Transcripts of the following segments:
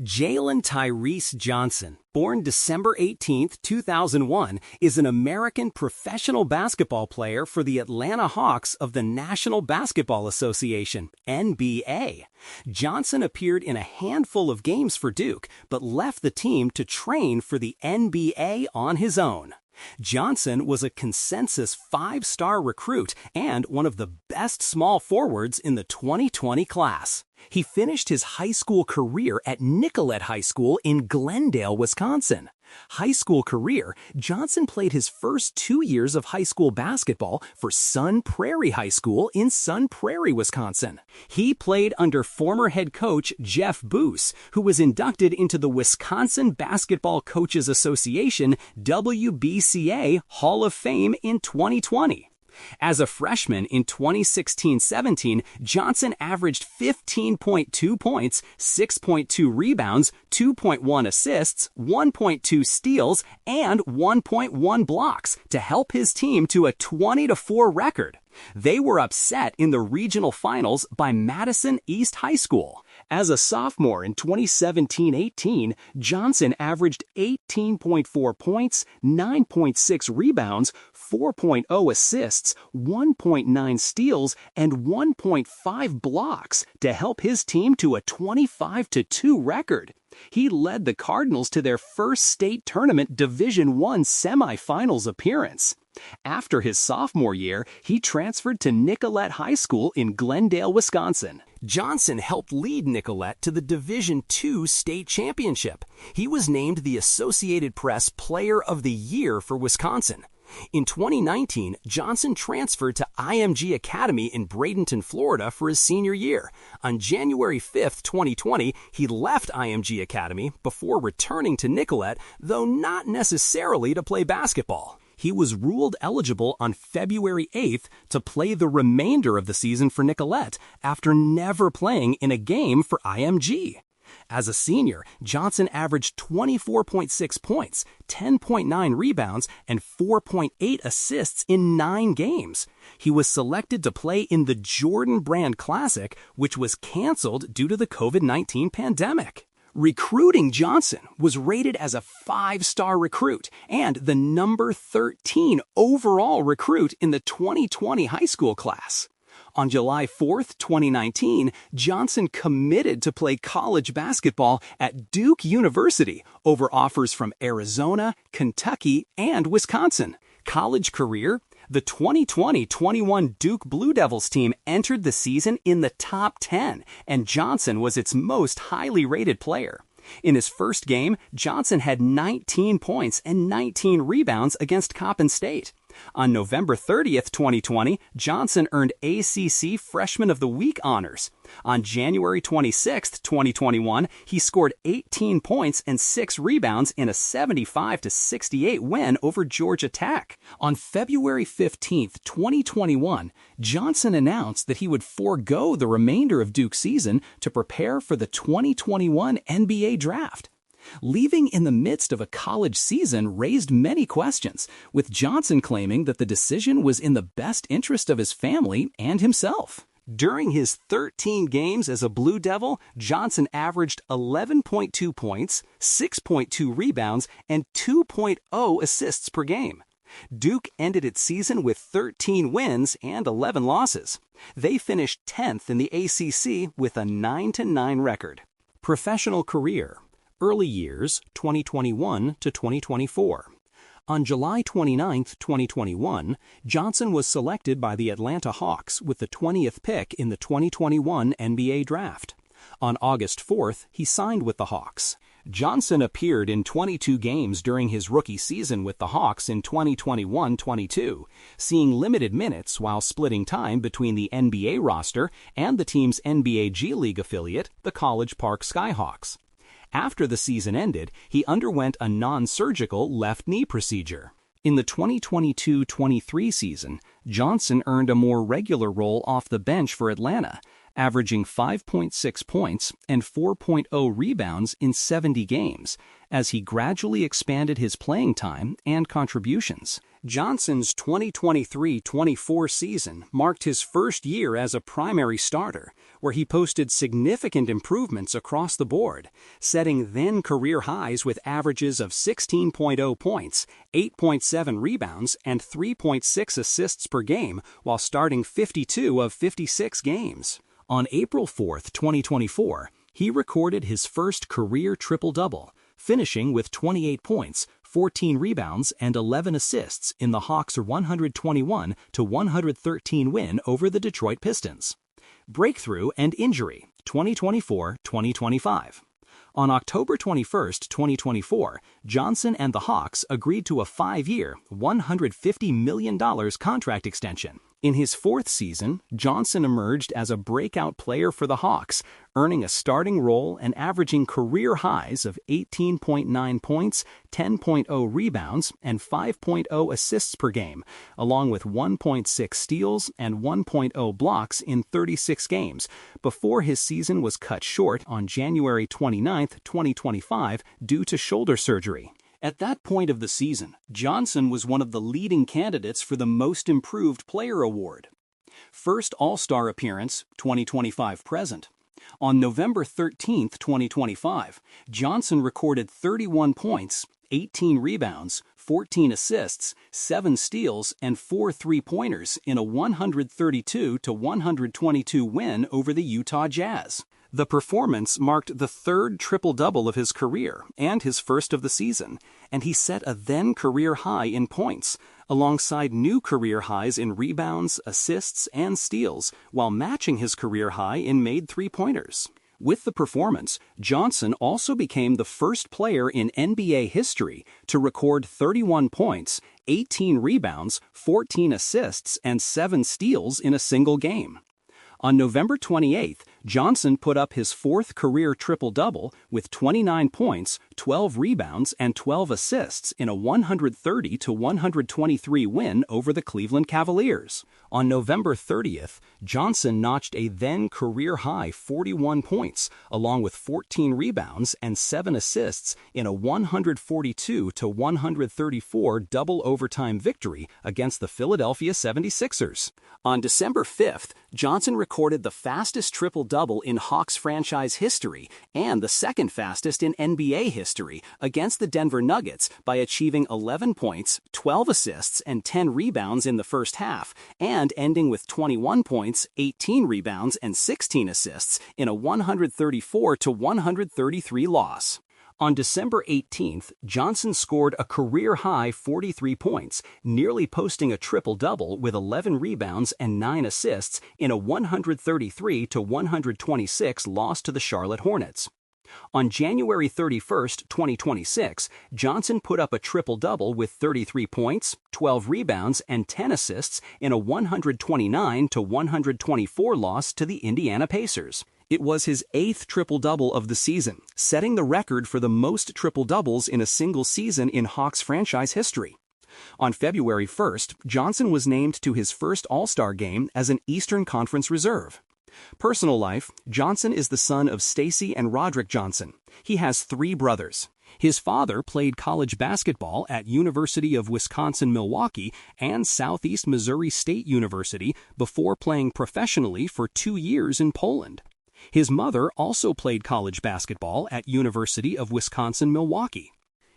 Jalen Tyrese Johnson, born December 18, 2001, is an American professional basketball player for the Atlanta Hawks of the National Basketball Association, NBA. Johnson appeared in a handful of games for Duke, but left the team to train for the NBA on his own. Johnson was a consensus 5-star recruit and one of the best small forwards in the 2020 class. He finished his high school career at Nicolet High School in Glendale, Wisconsin. High school career, Johnson played his first 2 years of high school basketball for Sun Prairie High School in Sun Prairie, Wisconsin. He played under former head coach Jeff Boos, who was inducted into the Wisconsin Basketball Coaches Association WBCA Hall of Fame in 2020. As a freshman in 2016-17, Johnson averaged 15.2 points, 6.2 rebounds, 2.1 assists, 1.2 steals, and 1.1 blocks to help his team to a 20-4 record. They were upset in the regional finals by Madison East High School. As a sophomore in 2017-18, Johnson averaged 18.4 points, 9.6 rebounds, 4.0 assists, 1.9 steals, and 1.5 blocks to help his team to a 25-2 record. He led the Cardinals to their first state tournament Division I semifinals appearance. After his sophomore year, he transferred to Nicolet High School in Glendale, Wisconsin. Johnson helped lead Nicolet to the Division II state championship. He was named the Associated Press Player of the Year for Wisconsin. In 2019, Johnson transferred to IMG Academy in Bradenton, Florida for his senior year. On January 5, 2020, he left IMG Academy before returning to Nicolet, though not necessarily to play basketball. He was ruled eligible on February 8th to play the remainder of the season for Nicolet after never playing in a game for IMG. As a senior, Johnson averaged 24.6 points, 10.9 rebounds, and 4.8 assists in 9 games. He was selected to play in the Jordan Brand Classic, which was canceled due to the COVID-19 pandemic. Recruiting Johnson was rated as a 5-star recruit and the number 13 overall recruit in the 2020 high school class. On July 4, 2019, Johnson committed to play college basketball at Duke University over offers from Arizona, Kentucky, and Wisconsin. College career: the 2020-21 Duke Blue Devils team entered the season in the top 10, and Johnson was its most highly rated player. In his first game, Johnson had 19 points and 19 rebounds against Coppin State. On November 30, 2020, Johnson earned ACC Freshman of the Week honors. On January 26, 2021, he scored 18 points and 6 rebounds in a 75-68 win over Georgia Tech. On February 15, 2021, Johnson announced that he would forego the remainder of Duke's season to prepare for the 2021 NBA Draft. Leaving in the midst of a college season raised many questions, with Johnson claiming that the decision was in the best interest of his family and himself. During his 13 games as a Blue Devil, Johnson averaged 11.2 points, 6.2 rebounds, and 2.0 assists per game. Duke ended its season with 13 wins and 11 losses. They finished 10th in the ACC with a 9-9 record. Professional career: early years 2021 to 2024. On July 29, 2021, Johnson was selected by the Atlanta Hawks with the 20th pick in the 2021 NBA Draft. On August 4th, he signed with the Hawks. Johnson appeared in 22 games during his rookie season with the Hawks in 2021-22, seeing limited minutes while splitting time between the NBA roster and the team's NBA G League affiliate, the College Park Skyhawks. After the season ended, he underwent a non-surgical left knee procedure. In the 2022-23 season, Johnson earned a more regular role off the bench for Atlanta, averaging 5.6 points and 4.0 rebounds in 70 games, as he gradually expanded his playing time and contributions. Johnson's 2023-24 season marked his first year as a primary starter, where he posted significant improvements across the board, setting then career highs with averages of 16.0 points, 8.7 rebounds, and 3.6 assists per game while starting 52 of 56 games. On April 4, 2024, he recorded his first career triple-double, finishing with 28 points, 14 rebounds, and 11 assists in the Hawks' 121-113 win over the Detroit Pistons. Breakthrough and injury, 2024-2025. On October 21, 2024, Johnson and the Hawks agreed to a 5-year, $150 million contract extension. In his fourth season, Johnson emerged as a breakout player for the Hawks, earning a starting role and averaging career highs of 18.9 points, 10.0 rebounds, and 5.0 assists per game, along with 1.6 steals and 1.0 blocks in 36 games, before his season was cut short on January 29, 2025, due to shoulder surgery. At that point of the season, Johnson was one of the leading candidates for the Most Improved Player award. First All-Star appearance, 2025 present. On November 13, 2025, Johnson recorded 31 points, 18 rebounds, 14 assists, 7 steals, and 4 three-pointers in a 132-122 win over the Utah Jazz. The performance marked the third triple-double of his career and his first of the season, and he set a then-career high in points, alongside new career highs in rebounds, assists, and steals, while matching his career high in made three-pointers. With the performance, Johnson also became the first player in NBA history to record 31 points, 18 rebounds, 14 assists, and 7 steals in a single game. On November 28th, Johnson put up his fourth career triple-double with 29 points, 12 rebounds, and 12 assists in a 130-123 win over the Cleveland Cavaliers. On November 30th, Johnson notched a then-career-high 41 points, along with 14 rebounds and 7 assists in a 142-134 double-overtime victory against the Philadelphia 76ers. On December 5th, Johnson recorded the fastest triple-double in Hawks franchise history and the second fastest in NBA history against the Denver Nuggets by achieving 11 points, 12 assists, and 10 rebounds in the first half, and ending with 21 points, 18 rebounds, and 16 assists in a 134-133 loss. On December 18th, Johnson scored a career-high 43 points, nearly posting a triple-double with 11 rebounds and 9 assists in a 133-126 loss to the Charlotte Hornets. On January 31st, 2026, Johnson put up a triple-double with 33 points, 12 rebounds, and 10 assists in a 129-124 loss to the Indiana Pacers. It was his 8th triple-double of the season, setting the record for the most triple-doubles in a single season in Hawks franchise history. On February 1st, Johnson was named to his first All-Star game as an Eastern Conference reserve. Personal life: Johnson is the son of Stacy and Roderick Johnson. He has 3 brothers. His father played college basketball at University of Wisconsin-Milwaukee and Southeast Missouri State University before playing professionally for 2 years in Poland. His mother also played college basketball at University of Wisconsin-Milwaukee.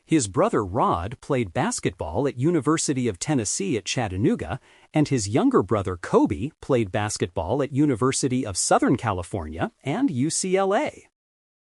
His brother Rod played basketball at University of Tennessee at Chattanooga, and his younger brother Kobe played basketball at University of Southern California and UCLA.